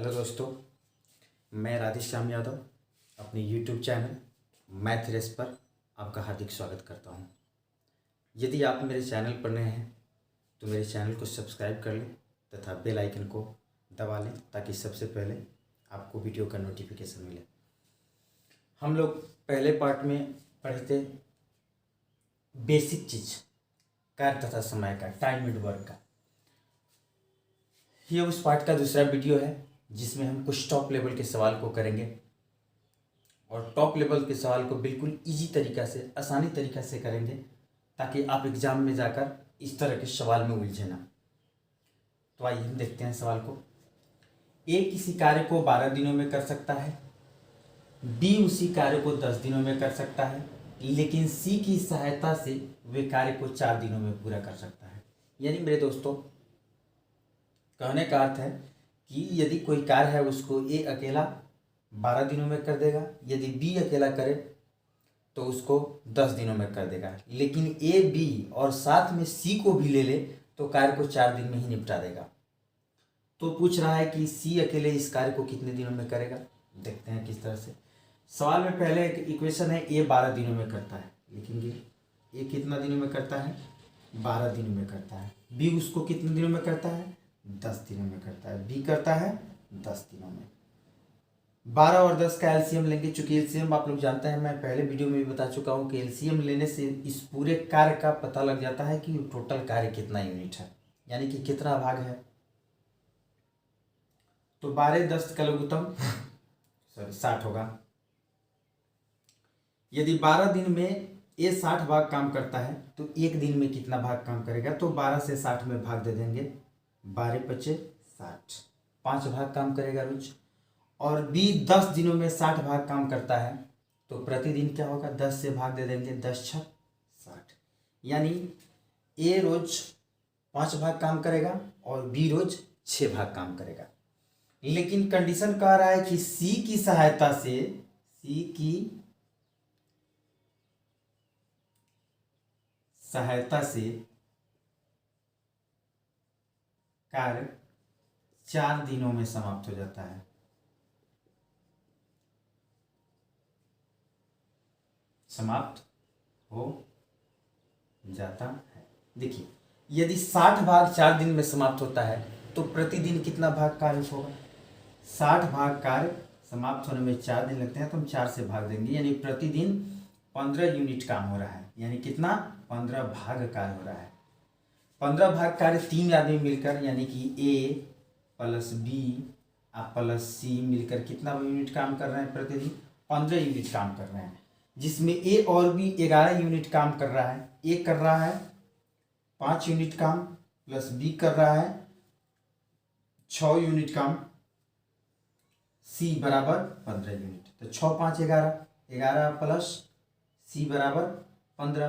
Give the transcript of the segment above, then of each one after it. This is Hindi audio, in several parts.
हेलो दोस्तों, मैं राधेश्याम यादव अपने यूट्यूब चैनल मैथ रेस पर आपका हार्दिक स्वागत करता हूं। यदि आप मेरे चैनल पर नए हैं तो मेरे चैनल को सब्सक्राइब कर लें तथा बेल आइकन को दबा लें ताकि सबसे पहले आपको वीडियो का नोटिफिकेशन मिले। हम लोग पहले पार्ट में पढ़े थे बेसिक चीज़ कार्य तथा समय का, टाइम एंड वर्क का। ये उस पार्ट का दूसरा वीडियो है जिसमें हम कुछ टॉप लेवल के सवाल को करेंगे और टॉप लेवल के सवाल को बिल्कुल इजी तरीक़ा से, आसानी तरीक़ा से करेंगे ताकि आप एग्ज़ाम में जाकर इस तरह के सवाल में उलझे ना। तो आइए हम देखते हैं सवाल को। ए किसी कार्य को 12 दिनों में कर सकता है, बी उसी कार्य को 10 दिनों में कर सकता है, लेकिन सी की सहायता से वे कार्य को 4 दिनों में पूरा कर सकता है। यानी मेरे दोस्तों, कहने का अर्थ है कि यदि कोई कार्य है उसको ए अकेला 12 दिनों में कर देगा, यदि बी अकेला करे तो उसको 10 दिनों में कर देगा, लेकिन ए बी और साथ में सी को भी ले ले तो कार्य को 4 दिन में ही निपटा देगा। तो पूछ रहा है कि सी अकेले इस कार्य को कितने दिनों में करेगा। देखते हैं किस तरह से। सवाल में पहले एक इक्वेशन है, ए 12 दिनों में करता है, लिखेंगे ए कितना दिनों में करता है, 12 दिनों में करता है। बी उसको कितने दिनों में करता है, 10 दिनों में करता है। बी करता है 10 दिनों में। 12 और 10 का एलसीएम लेंगे। चूंकि एलसीएम आप लोग जानते हैं, मैं पहले वीडियो में भी बता चुका हूं कि एलसीएम लेने से इस पूरे कार्य का पता लग जाता है कि टोटल कार्य कितना यूनिट है, यानी कि कितना भाग है। तो 12 10 का लघुत्तम 60 होगा। यदि 12 दिन में ये 60 भाग काम करता है तो एक दिन में कितना भाग काम करेगा। तो 12 से 60 में भाग दे देंगे, 12 पचे 60, 5 भाग काम करेगा रोज। और बी 10 दिनों में 60 भाग काम करता है तो प्रतिदिन क्या होगा, 10 से भाग दे देंगे, 10 छक 60। यानी ए रोज 5 भाग काम करेगा और बी रोज 6 भाग काम करेगा। लेकिन कंडीशन कह रहा है कि सी की सहायता से कार्य 4 दिनों में समाप्त हो जाता है। समाप्त हो जाता है। देखिए, यदि 60 भाग 4 दिन में समाप्त होता है तो प्रतिदिन कितना भाग कार्य होगा। 60 भाग कार्य समाप्त होने में 4 दिन लगते हैं, तो हम 4 से भाग देंगे, यानी प्रतिदिन 15 यूनिट काम हो रहा है। यानी कितना, 15 भाग कार्य हो रहा है। 15 भाग कार्य 3 आदमी मिलकर, यानी कि ए प्लस बी प्लस सी मिलकर कितना यूनिट काम कर रहे हैं, प्रतिदिन 15 यूनिट काम कर रहे हैं, जिसमें ए और बी 11 यूनिट काम कर रहा है। ए कर रहा है 5 यूनिट काम प्लस बी कर रहा है 6 यूनिट काम, सी बराबर 15 यूनिट। तो 6 5 11, 11 प्लस सी बराबर 15,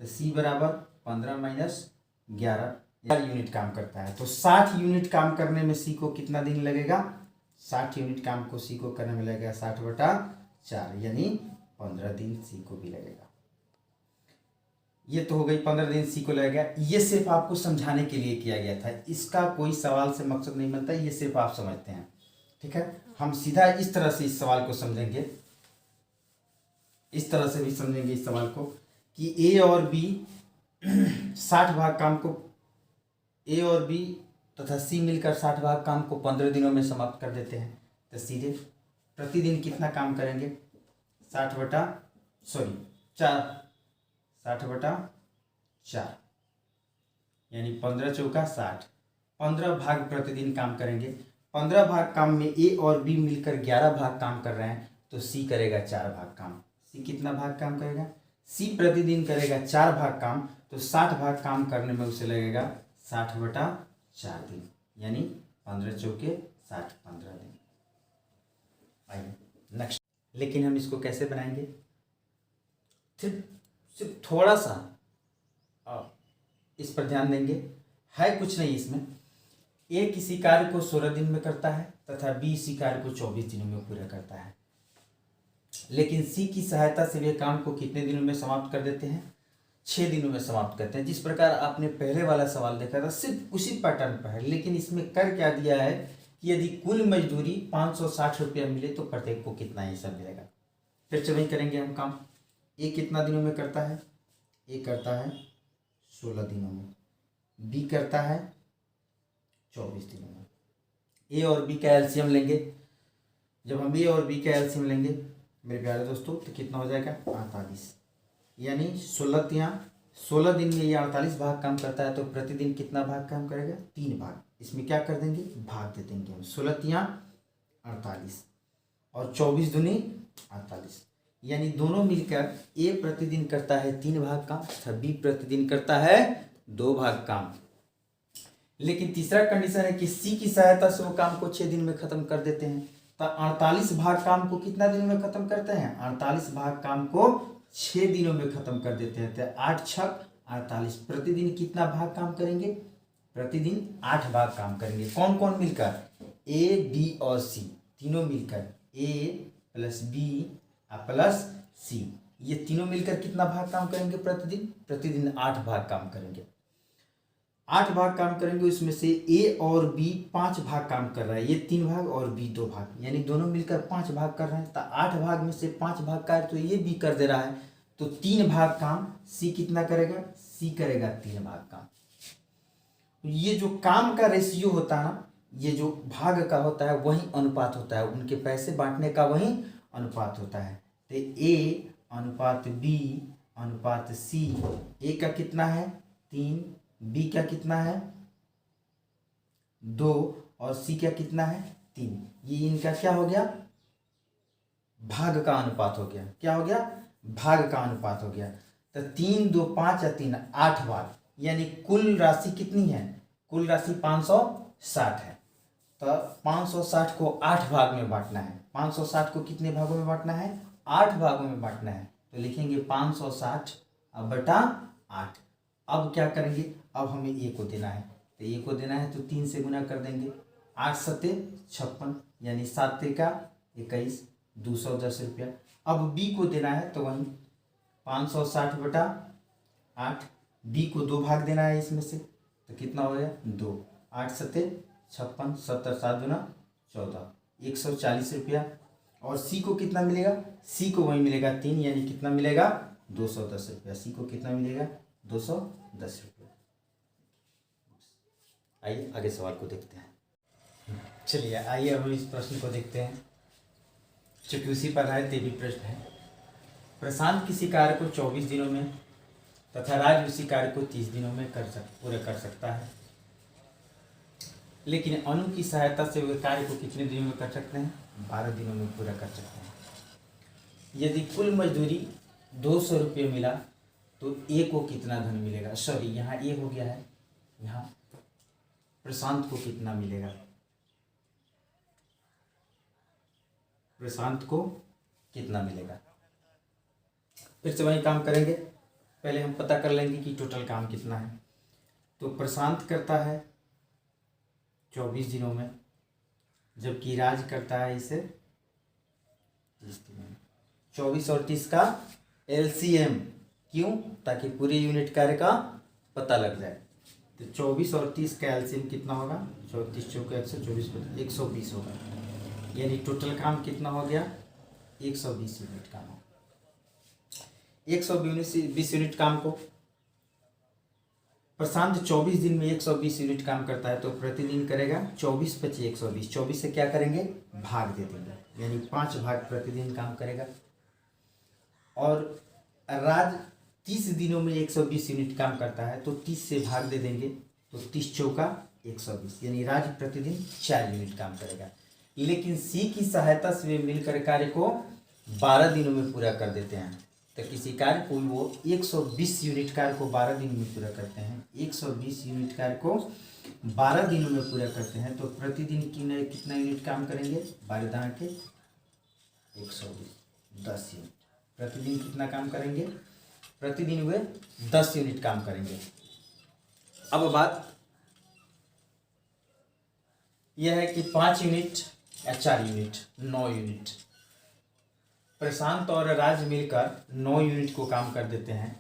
तो सी बराबर 15 माइनस 11 यूनिट काम करता है। तो 60 यूनिट काम करने में सी को कितना दिन लगेगा, 60 यूनिट काम को सी को करने में लगेगा 60/4, यानी 15 दिन सी को भी लगेगा। ये तो हो गई 15 दिन सी को लगेगा। ये सिर्फ आपको समझाने के लिए किया गया था, इसका कोई सवाल से मकसद नहीं बनता, ये सिर्फ आप समझते हैं। ठीक है, हम सीधा इस तरह से इस सवाल को समझेंगे, इस तरह से भी समझेंगे इस सवाल को कि ए और बी 60 भाग काम को, ए और बी तथा सी मिलकर 60 भाग काम को 15 दिनों में समाप्त कर देते हैं। तो सीधे प्रतिदिन कितना काम करेंगे, 60/4, यानी 15 चौका 60, 15 भाग प्रतिदिन काम करेंगे। 15 भाग काम में ए और बी मिलकर 11 भाग काम कर रहे हैं, तो सी करेगा 4 भाग काम। सी कितना भाग काम करेगा, सी प्रतिदिन करेगा 4 भाग काम, तो 60 भाग काम करने में उसे लगेगा 60/4 दिन, यानी 15 चौके 60, 15 दिन। आइए नेक्स्ट। लेकिन हम इसको कैसे बनाएंगे, सिर्फ थोड़ा सा इस पर ध्यान देंगे। है कुछ नहीं इसमें। ए किसी कार्य को 16 दिन में करता है तथा बी इसी कार्य को 24 दिनों में पूरा करता है, लेकिन सी की सहायता से वे काम को कितने दिनों में समाप्त कर देते हैं, 6 दिनों में समाप्त करते हैं। जिस प्रकार आपने पहले वाला सवाल देखा था सिर्फ उसी पैटर्न पर है, लेकिन इसमें कर क्या दिया है कि यदि कुल मजदूरी 560 रुपया मिले तो प्रत्येक को कितना हिस्सा मिलेगा। फिर से वही करेंगे हम काम। ए कितना दिनों में करता है, ए करता है 16 दिनों में, बी करता है 24 दिनों में। ए और बी का एलसीएम लेंगे। जब हम ए और बी का एलसीएम लेंगे मेरे प्यारे दोस्तों तो कितना हो जाएगा 48, यानी 16 दिन में ये 48 भाग काम करता है तो प्रतिदिन कितना भाग काम करेगा 3 भाग। इसमें क्या कर देंगे भाग दे देंगे हम, 16 48 और 24 दूनी 48, यानी दोनों मिलकर ए प्रतिदिन करता है 3 भाग काम तथा बी प्रतिदिन करता है 2 भाग काम। लेकिन तीसरा कंडीशन है कि सी की सहायता से वो काम को 6 दिन में खत्म कर देते हैं। तो 48 भाग काम को कितना दिन में खत्म करते हैं, 48 भाग काम को 6 दिनों में खत्म कर देते हैं। तो 8 छक 48, प्रतिदिन कितना भाग काम करेंगे, प्रतिदिन 8 भाग काम करेंगे। कौन कौन मिलकर, ए बी और सी, तीनों मिलकर ए प्लस बी प्लस सी, ये तीनों मिलकर कितना भाग काम करेंगे प्रतिदिन, प्रतिदिन 8 भाग काम करेंगे। 8 भाग काम करेंगे, उसमें से ए और बी 5 भाग काम कर रहा है, ये 3 भाग और बी 2 भाग, यानी दोनों मिलकर 5 भाग कर रहे हैं। तो 8 भाग में से 5 भाग का तो ये बी कर दे रहा है, तो 3 भाग काम सी कितना करेगा, सी करेगा 3 भाग काम। ये जो काम का रेशियो होता है ना, ये जो भाग का होता है वही अनुपात होता है, उनके पैसे बांटने का वही अनुपात होता है। तो ए अनुपात बी अनुपात सी, ए का कितना है 3, बी का कितना है 2 और सी का कितना है 3, ये इनका क्या हो गया भाग का अनुपात हो गया। क्या हो गया, भाग का अनुपात हो गया। तो 3 2 5 या 3 8 भाग, यानी कुल राशि कितनी है, कुल राशि 560 है। तो 560 को 8 भाग में बांटना है। 560 को कितने भागों में बांटना है, 8 भागों में बांटना है। तो लिखेंगे 560 बटा 8। अब क्या करेंगे, अब हमें ए को देना है, तो ए को देना है तो 3 से गुना कर देंगे। 8 सत्ते 56, यानी 7 का 21, 210 रुपया। अब बी को देना है तो वही 560 बटा 8, बी को 2 भाग देना है इसमें से, तो कितना हो गया 2, 8 सत्ते 56, 70 7 गुना 14, 140 रुपया। और सी को कितना मिलेगा, सी को वही मिलेगा 3, यानी कितना मिलेगा 210 रुपया। सी को कितना मिलेगा 210 रुपया। आइए आगे सवाल को देखते हैं। चलिए आइए अब हम इस प्रश्न को देखते हैं, चूंकि उसी पर है ते भी प्रश्न है। प्रशांत किसी कार्य को 24 दिनों में तथा राज उसी कार्य को 30 दिनों में पूरा कर सकता है, लेकिन अनु की सहायता से वे कार्य को कितने दिनों में कर सकते हैं, 12 दिनों में पूरा कर सकते हैं। यदि कुल मजदूरी 200 रुपये मिला तो ए को कितना धन मिलेगा, सॉरी यहाँ ए हो गया है, यहाँ प्रशांत को कितना मिलेगा, प्रशांत को कितना मिलेगा। फिर से वही काम करेंगे, पहले हम पता कर लेंगे कि टोटल काम कितना है। तो प्रशांत करता है 24 दिनों में, जबकि राज करता है इसे 30 दिनों में। 24 और 30 का एलसीएम, क्यों, ताकि पूरे यूनिट कार्य का पता लग जाए। तो 24 और 30 का एलसीएम कितना होगा, 34 चौका 124 120 होगा, यानी टोटल काम कितना हो गया 120 यूनिट काम होगा। 120 यूनिट काम को प्रशांत 24 दिन में 120 यूनिट काम करता है, तो प्रतिदिन करेगा 24 × 120। 24 से क्या करेंगे भाग दे देंगे, यानी 5 भाग प्रतिदिन काम करेगा। और राज 30 दिनों में 120 यूनिट काम करता है, तो 30 से भाग दे देंगे, तो 30 चौका 120, यानी राज प्रतिदिन 4 यूनिट काम करेगा। लेकिन सी की सहायता से वे मिलकर कार्य को 12 दिनों में पूरा कर देते हैं। तो किसी कार्य को वो 120 यूनिट कार्य को 12 दिन में पूरा करते हैं, 120 यूनिट कार्य को 12 दिनों में पूरा करते हैं, तो प्रतिदिन कितना यूनिट काम करेंगे, 12 दाना के 120, 10 यूनिट प्रतिदिन कितना काम करेंगे, प्रतिदिन वे 10 यूनिट काम करेंगे। अब बात यह है कि 5 यूनिट या 4 यूनिट, 9 यूनिट, प्रशांत और राज मिलकर 9 यूनिट को काम कर देते हैं,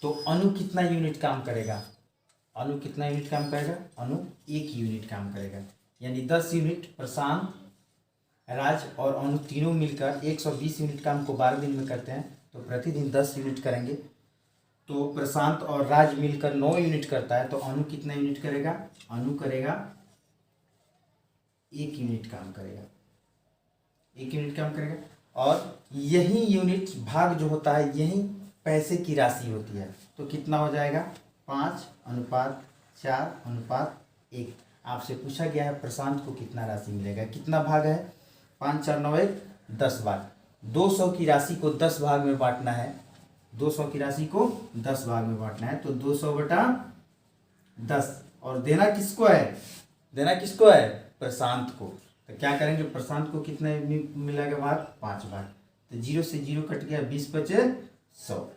तो अनु कितना यूनिट काम करेगा, अनु कितना यूनिट काम करेगा, अनु 1 यूनिट काम करेगा। यानी 10 यूनिट प्रशांत, राज और अनु तीनों मिलकर 120 यूनिट काम को 12 दिन में करते हैं, तो प्रतिदिन 10 यूनिट करेंगे। तो प्रशांत और राज मिलकर 9 यूनिट करता है, तो अनु कितना यूनिट करेगा? अनु करेगा 1 यूनिट काम करेगा, 1 यूनिट काम करेगा। और यही यूनिट भाग जो होता है यही पैसे की राशि होती है, तो कितना हो जाएगा? 5:4:1। आपसे पूछा गया है प्रशांत को कितना राशि मिलेगा, कितना भाग है? 5 4 9 1 10 भाग। 200 की राशि को 10 भाग में बांटना है, 200 की राशि को 10 भाग में बांटना है, तो 200/10। और देना किसको है? देना किसको है? प्रशांत को। तो क्या करेंगे? प्रशांत को कितना मिलेगा भाग? 5 भाग। तो 0 से 0 कट गया, 20 बचे 100,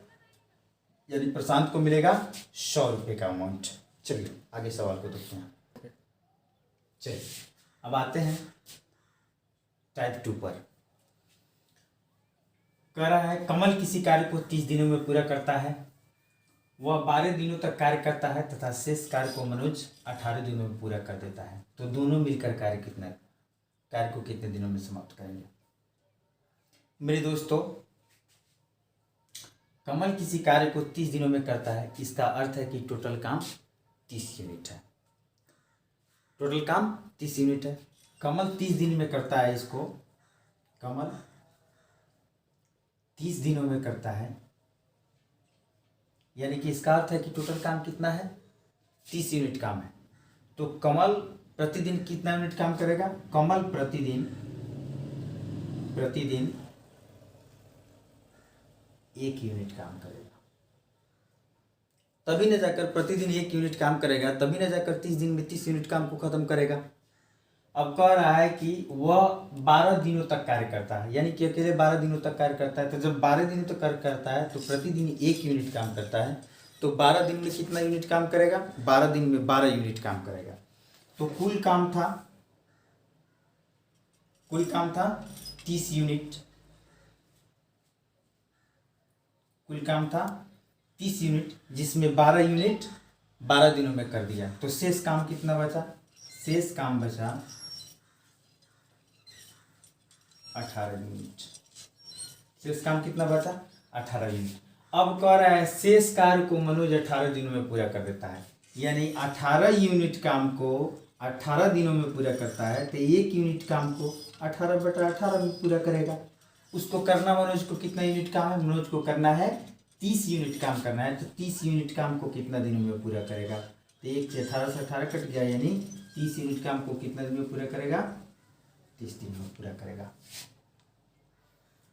यानी प्रशांत को मिलेगा 100 रुपये का अमाउंट। चलिए आगे सवाल को देखते हैं। चलिए अब आते हैं टाइप 2 पर। कह रहा है कमल किसी कार्य को 30 दिनों में पूरा करता है, वह 12 दिनों तक कार्य करता है तथा शेष कार्य को मनोज 18 दिनों में पूरा कर देता है, तो दोनों मिलकर कार्य को कितने दिनों में समाप्त करेंगे? मेरे दोस्तों, कमल किसी कार्य को 30 दिनों में करता है, इसका अर्थ है कि टोटल काम 30 यूनिट है, टोटल काम 30 यूनिट है। कमल 30 दिन में करता है, इसको कमल 30 दिनों में करता है, यानी कि इसका अर्थ है कि टोटल काम कितना है? 30 यूनिट काम है। तो कमल प्रतिदिन कितना यूनिट काम करेगा? कमल प्रतिदिन 1 यूनिट काम करेगा, तभी न जाकर प्रतिदिन 1 यूनिट काम करेगा, तभी न जाकर 30 दिन में 30 यूनिट काम को खत्म करेगा। अब कह रहा है कि वह 12 दिनों तक कार्य करता है, यानी कि अकेले 12 दिनों तक कार्य करता है। तो जब 12 दिनों तक कार्य करता है तो प्रतिदिन 1 यूनिट काम करता है, तो 12 दिन में कितना यूनिट काम करेगा? 12 दिन में 12 यूनिट काम करेगा। तो कुल काम था 30 यूनिट, कुल काम था 30 यूनिट, जिसमें 12 यूनिट 12 दिनों में कर दिया, तो शेष काम कितना बचा? शेष काम बचा 18 यूनिट। शेष काम कितना बचा? 18 यूनिट। अब कह रहा है शेष कार्य को मनोज 18 दिनों में पूरा कर देता है, यानी 18 यूनिट काम को 18 दिनों में पूरा करता है, तो 1 यूनिट काम को 18/18 में पूरा करेगा। उसको करना मनोज को कितना यूनिट काम है? मनोज को करना है 30 यूनिट काम करना है, तो 30 यूनिट काम को कितना दिनों में पूरा करेगा? तो 1 से 18 से 18 कट गया, यानी 30 यूनिट काम को कितना दिन में पूरा करेगा? 30 दिन में पूरा करेगा।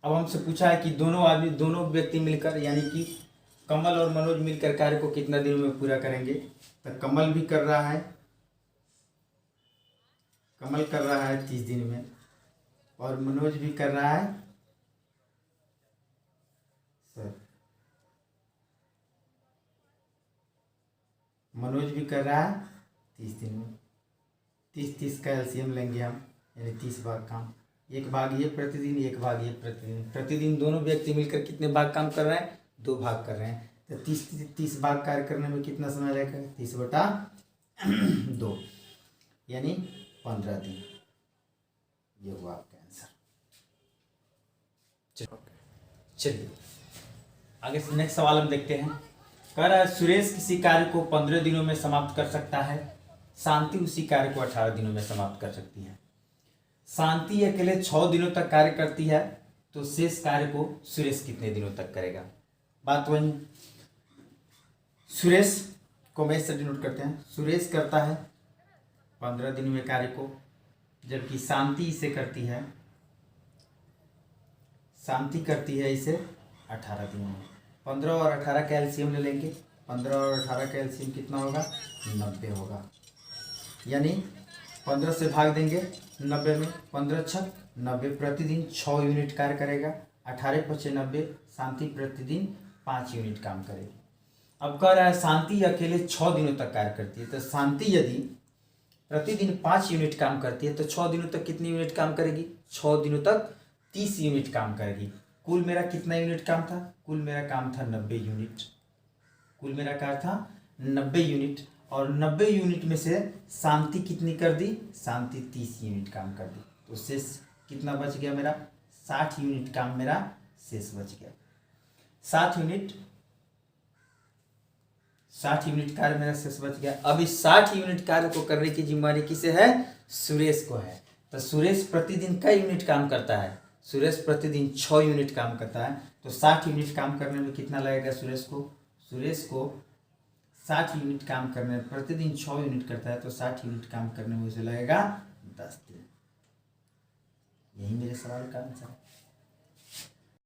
अब हमसे पूछा है कि दोनों व्यक्ति मिलकर, यानी कि कमल और मनोज मिलकर कार्य को कितना दिनों में पूरा करेंगे? तो कमल कर रहा है 30 दिन में, और मनोज भी कर रहा है मनोज भी कर रहा है 30 दिन में। 30 का एलसीएम लेंगे हम, यानी 30 भाग काम, 1 भाग ये प्रतिदिन, 1 भाग ये प्रतिदिन। प्रतिदिन दोनों व्यक्ति मिलकर कितने भाग काम कर रहे हैं? 2 भाग कर रहे हैं। तो 30 भाग कार्य करने में कितना समय लगेगा? 30/2, यानी 15 दिन। ये हुआ आपका आंसर। चलिए आगे नेक्स्ट सवाल हम देखते हैं। कह रहा है सुरेश किसी कार्य को 15 दिनों में समाप्त कर सकता है, शांति उसी कार्य को 18 दिनों में समाप्त कर सकती है। शांति अकेले 6 दिनों तक कार्य करती है, तो शेष कार्य को सुरेश कितने दिनों तक करेगा? बात वही, सुरेश को मैं से डिनोट करते हैं। सुरेश करता है 15 दिन में कार्य को, जबकि शांति इसे करती है, शांति करती है इसे 18 दिन में। 15 और 18 का एलसीएम ले लेंगे, 15 और 18 का एलसीएम कितना होगा? 90 होगा, यानी 15 से भाग देंगे 90 में, 15 छक 90, प्रतिदिन 6 यूनिट कार्य करेगा। 18 × 90, शांति प्रतिदिन 5 यूनिट काम करेगी। अब कह रहा है शांति अकेले 6 दिनों तक कार्य करती है, तो शांति यदि प्रतिदिन 5 यूनिट काम करती है तो 6 दिनों तक कितनी यूनिट काम करेगी? 6 दिनों तक 30 यूनिट काम करेगी। कुल मेरा कितना यूनिट काम था? कुल मेरा काम था 90 यूनिट। कुल मेरा काम था 90 यूनिट। और 90 यूनिट में से शांति कितनी कर दी, शांति 30 यूनिट काम कर दी, तो शेष कितना बच गया मेरा, 60 यूनिट काम मेरा शेष बच गया। 60 यूनिट कार्य मेरा शेष बच गया। अब इस 60 यूनिट कार्य को करने की जिम्मेदारी किसे है, सुरेश को है। तो सुरेश प्रतिदिन कई यूनिट काम करता है, सुरेश प्रतिदिन 6 यूनिट काम करता है। तो 60 यूनिट काम करने में कितना लगेगा सुरेश को, 60 यूनिट काम करने में, प्रतिदिन 6 यूनिट करता है तो 60 यूनिट काम करने में उसे लगेगा 10 दिन। यही मेरे सवाल का आंसर है।